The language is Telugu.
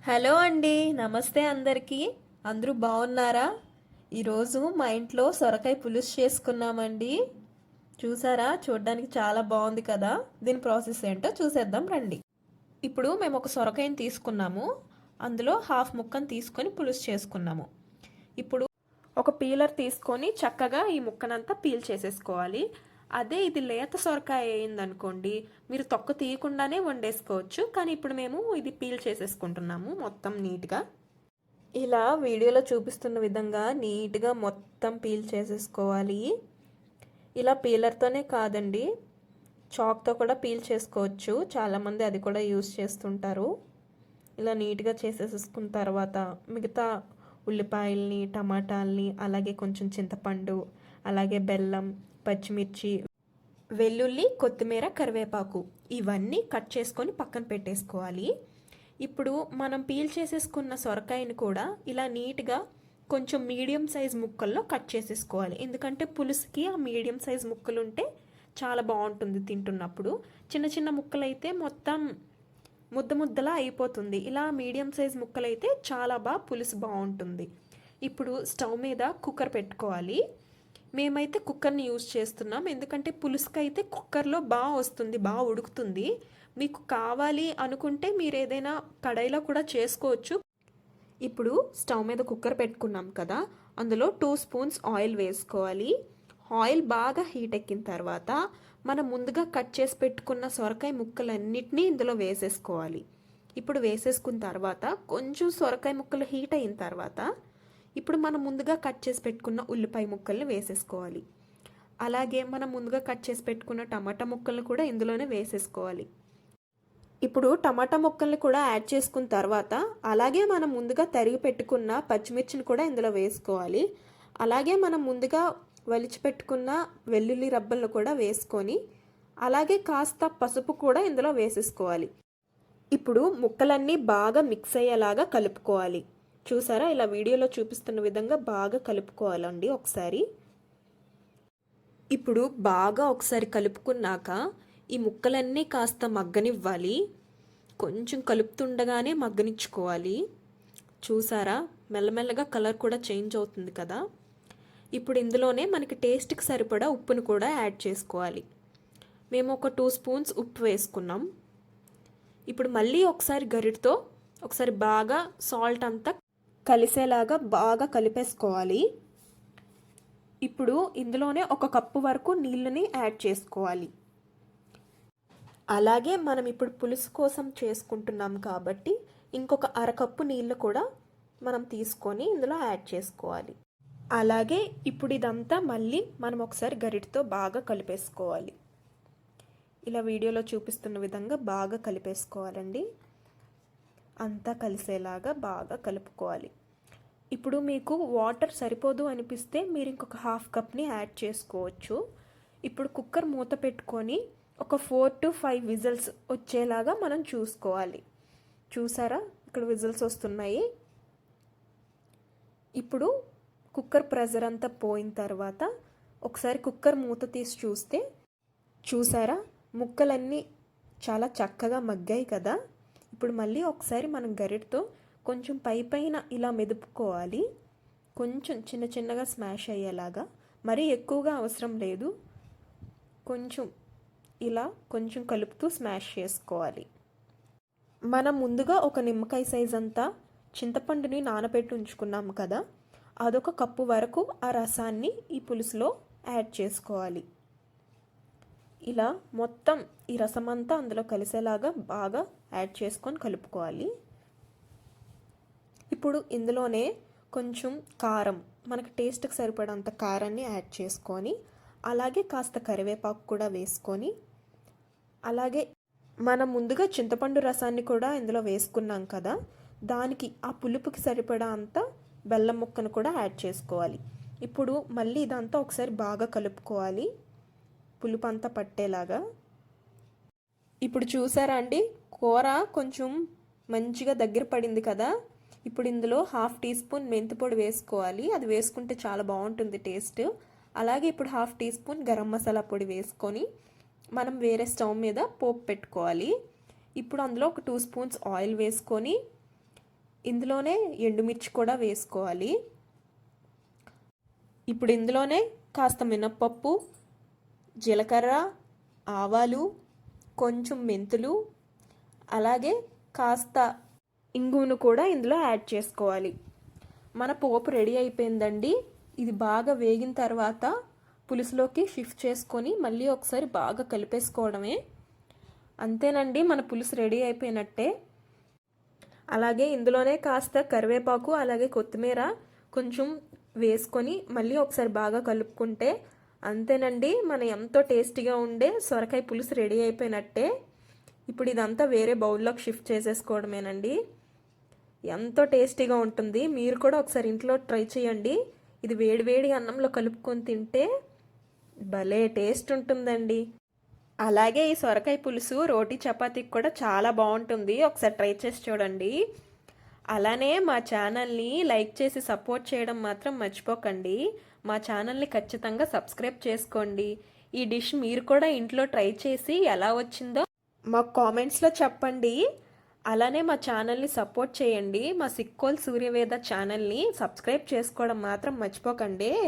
హలో అండి, నమస్తే అందరికీ. అందరూ బాగున్నారా? ఈరోజు మా ఇంట్లో సొరకాయ పులుసు చేసుకున్నామండి. చూసారా? చూడడానికి చాలా బాగుంది కదా. దీని ప్రాసెస్ ఏంటో చూసేద్దాం రండి. ఇప్పుడు మేము ఒక సొరకాయని తీసుకున్నాము. అందులో హాఫ్ ముక్కను తీసుకొని పులుసు చేసుకున్నాము. ఇప్పుడు ఒక పీలర్ తీసుకొని చక్కగా ఈ ముక్కనంతా పీల్ చేసేసుకోవాలి. అదే ఇది లేత సొరకాయ అయిందనుకోండి, మీరు తొక్క తీయకుండానే వండేసుకోవచ్చు. కానీ ఇప్పుడు మేము ఇది పీల్ చేసేసుకుంటున్నాము మొత్తం నీట్గా. ఇలా వీడియోలో చూపిస్తున్న విధంగా నీట్గా మొత్తం పీల్ చేసేసుకోవాలి. ఇలా పీలర్తోనే కాదండి, చాక్తో కూడా పీల్ చేసుకోవచ్చు. చాలామంది అది కూడా యూస్ చేస్తుంటారు. ఇలా నీట్గా చేసేసుకున్న తర్వాత మిగతా ఉల్లిపాయల్ని, టమాటాలని, అలాగే కొంచెం చింతపండు, అలాగే బెల్లం, పచ్చిమిర్చి, వెల్లుల్లి, కొత్తిమీర, కరివేపాకు ఇవన్నీ కట్ చేసుకొని పక్కన పెట్టేసుకోవాలి. ఇప్పుడు మనం పీల్ చేసేసుకున్న సొరకాయని కూడా ఇలా నీట్గా కొంచెం మీడియం సైజ్ ముక్కల్లో కట్ చేసేసుకోవాలి. ఎందుకంటే పులుసుకి ఆ మీడియం సైజ్ ముక్కలు ఉంటే చాలా బాగుంటుంది తింటున్నప్పుడు. చిన్న చిన్న ముక్కలైతే మొత్తం ముద్ద ముద్దలా అయిపోతుంది. ఇలా మీడియం సైజ్ ముక్కలైతే చాలా పులుసు బాగుంటుంది. ఇప్పుడు స్టవ్ మీద కుక్కర్ పెట్టుకోవాలి. మేమైతే కుక్కర్ని యూజ్ చేస్తున్నాం, ఎందుకంటే పులుసుకైతే కుక్కర్లో బాగా వస్తుంది, బాగా ఉడుకుతుంది. మీకు కావాలి అనుకుంటే మీరు ఏదైనా కడాయిలో కూడా చేసుకోవచ్చు. ఇప్పుడు స్టవ్ మీద కుక్కర్ పెట్టుకున్నాం కదా, అందులో 2 స్పూన్స్ ఆయిల్ వేసుకోవాలి. ఆయిల్ బాగా హీట్ ఎక్కిన తర్వాత మనం ముందుగా కట్ చేసి పెట్టుకున్న సొరకాయ ముక్కలన్నిటినీ ఇందులో వేసేసుకోవాలి. ఇప్పుడు వేసేసుకున్న తర్వాత కొంచెం సొరకాయ ముక్కలు హీట్ అయిన తర్వాత ఇప్పుడు మనం ముందుగా కట్ చేసి పెట్టుకున్న ఉల్లిపాయ ముక్కల్ని వేసేసుకోవాలి. అలాగే మనం ముందుగా కట్ చేసి పెట్టుకున్న టమాటా ముక్కల్ని కూడా ఇందులోనే వేసేసుకోవాలి. ఇప్పుడు టమాటా ముక్కల్ని కూడా యాడ్ చేసుకున్న తర్వాత అలాగే మనం ముందుగా తరిగి పెట్టుకున్న పచ్చిమిర్చిని కూడా ఇందులో వేసుకోవాలి. అలాగే మనం ముందుగా వలిచిపెట్టుకున్న వెల్లుల్లి రబ్బలను కూడా వేసుకొని అలాగే కాస్త పసుపు కూడా ఇందులో వేసేసుకోవాలి. ఇప్పుడు ముక్కలన్నీ బాగా మిక్స్ అయ్యేలాగా కలుపుకోవాలి. చూసారా? ఇలా వీడియోలో చూపిస్తున్న విధంగా బాగా కలుపుకోవాలండి ఒకసారి. ఇప్పుడు బాగా ఒకసారి కలుపుకున్నాక ఈ ముక్కలన్నీ కాస్త మగ్గనివ్వాలి. కొంచెం కలుపుతుండగానే మగ్గనిచ్చుకోవాలి. చూసారా? మెల్లమెల్లగా కలర్ కూడా చేంజ్ అవుతుంది కదా. ఇప్పుడు ఇందులోనే మనకి టేస్ట్కి సరిపడా ఉప్పును కూడా యాడ్ చేసుకోవాలి. మేము ఒక 2 స్పూన్స్ ఉప్పు వేసుకున్నాం. ఇప్పుడు మళ్ళీ ఒకసారి గరిటతో ఒకసారి బాగా సాల్ట్ అంతా కలిసేలాగా బాగా కలిపేసుకోవాలి. ఇప్పుడు ఇందులోనే 1 కప్పు వరకు నీళ్ళని యాడ్ చేసుకోవాలి. అలాగే మనం ఇప్పుడు పులుసు కోసం చేసుకుంటున్నాం కాబట్టి ఇంకొక అరకప్పు నీళ్ళు కూడా మనం తీసుకొని ఇందులో యాడ్ చేసుకోవాలి. అలాగే ఇప్పుడు ఇదంతా మళ్ళీ మనం ఒకసారి గరిటతో బాగా కలిపేసుకోవాలి. ఇలా వీడియోలో చూపిస్తున్న విధంగా బాగా కలిపేసుకోవాలండి. అంతా కలిసేలాగా బాగా కలుపుకోవాలి. ఇప్పుడు మీకు వాటర్ సరిపోదు అనిపిస్తే మీరు ఇంకొక హాఫ్ కప్ని యాడ్ చేసుకోవచ్చు. ఇప్పుడు కుక్కర్ మూత పెట్టుకొని ఒక 4 to 5 విజిల్స్ వచ్చేలాగా మనం చూసుకోవాలి. చూసారా? ఇక్కడ విజిల్స్ వస్తున్నాయి. ఇప్పుడు కుక్కర్ ప్రెషర్ అంతా పోయిన తర్వాత ఒకసారి కుక్కర్ మూత తీసి చూస్తే చూసారా? ముక్కలన్నీ చాలా చక్కగా మగ్గాయి కదా. ఇప్పుడు మళ్ళీ ఒకసారి మనం గరిటతో కొంచెం పైన ఇలా మెదుపుకోవాలి. కొంచెం చిన్న చిన్నగా స్మాష్ అయ్యేలాగా, మరీ ఎక్కువగా అవసరం లేదు. కొంచెం ఇలా కొంచెం కలుపుతూ స్మాష్ చేసుకోవాలి. మనం ముందుగా ఒక నిమ్మకాయ సైజ్ అంతా చింతపండుని నానబెట్టి ఉంచుకున్నాము కదా, అదొక కప్పు వరకు ఆ రసాన్ని ఈ పులుసులో యాడ్ చేసుకోవాలి. ఇలా మొత్తం ఈ రసం అంతా అందులో కలిసేలాగా బాగా యాడ్ చేసుకొని కలుపుకోవాలి. ఇప్పుడు ఇందులోనే కొంచెం కారం, మనకు టేస్ట్కి సరిపడంత కారాన్ని యాడ్ చేసుకొని అలాగే కాస్త కరివేపాకు కూడా వేసుకొని అలాగే మనం ముందుగా చింతపండు రసాన్ని కూడా ఇందులో వేసుకున్నాం కదా, దానికి ఆ పులుపుకి సరిపడా అంత బెల్లం ముక్కను కూడా యాడ్ చేసుకోవాలి. ఇప్పుడు మళ్ళీ ఇదంతా ఒకసారి బాగా కలుపుకోవాలి, పులుపు అంతా పట్టేలాగా. ఇప్పుడు చూసారా అండి, కూర కొంచెం మంచిగా దగ్గర పడింది కదా. ఇప్పుడు ఇందులో 1/2 టీ స్పూన్ మెంతిపొడి వేసుకోవాలి. అది వేసుకుంటే చాలా బాగుంటుంది టేస్ట్. అలాగే ఇప్పుడు 1/2 టీ స్పూన్ గరం మసాలా పొడి వేసుకొని మనం వేరే స్టవ్ మీద పోపు పెట్టుకోవాలి. ఇప్పుడు అందులో ఒక 2 స్పూన్స్ ఆయిల్ వేసుకొని ఇందులోనే ఎండుమిర్చి కూడా వేసుకోవాలి. ఇప్పుడు ఇందులోనే కాస్త మినప్పప్పు, జీలకర్ర, ఆవాలు, కొంచెం మెంతులు, అలాగే కాస్త ఇంగువను కూడా ఇందులో యాడ్ చేసుకోవాలి. మన పోపు రెడీ అయిపోయిందండి. ఇది బాగా వేగిన తర్వాత పులుసులోకి షిఫ్ట్ చేసుకొని మళ్ళీ ఒకసారి బాగా కలిపేసుకోవడమే. అంతేనండి, మన పులుసు రెడీ అయిపోయినట్టే. అలాగే ఇందులోనే కాస్త కరివేపాకు అలాగే కొత్తిమీర కొంచెం వేసుకొని మళ్ళీ ఒకసారి బాగా కలుపుకుంటే అంతేనండి, మన ఎంతో టేస్టీగా ఉండే సొరకాయ పులుసు రెడీ అయిపోయినట్టే. ఇప్పుడు ఇదంతా వేరే బౌల్లోకి షిఫ్ట్ చేసేసుకోవడమేనండి. ఎంతో టేస్టీగా ఉంటుంది. మీరు కూడా ఒకసారి ఇంట్లో ట్రై చేయండి. ఇది వేడివేడి అన్నంలో కలుపుకొని తింటే భలే టేస్ట్ ఉంటుందండి. అలాగే ఈ సొరకాయ పులుసు రోటీ చపాతీకి కూడా చాలా బాగుంటుంది. ఒకసారి ట్రై చేసి చూడండి. అలానే మా ఛానల్ని లైక్ చేసి సపోర్ట్ చేయడం మాత్రం మర్చిపోకండి. మా ఛానల్ని ఖచ్చితంగా సబ్స్క్రైబ్ చేసుకోండి. ఈ డిష్ మీరు కూడా ఇంట్లో ట్రై చేసి ఎలా వచ్చిందో మాకు కామెంట్స్లో చెప్పండి. అలానే మా ఛానల్ని సపోర్ట్ చేయండి. మా సిక్కోల్ సూర్యవేద ఛానల్ని సబ్స్క్రైబ్ చేసుకోవడం మాత్రం మర్చిపోకండి.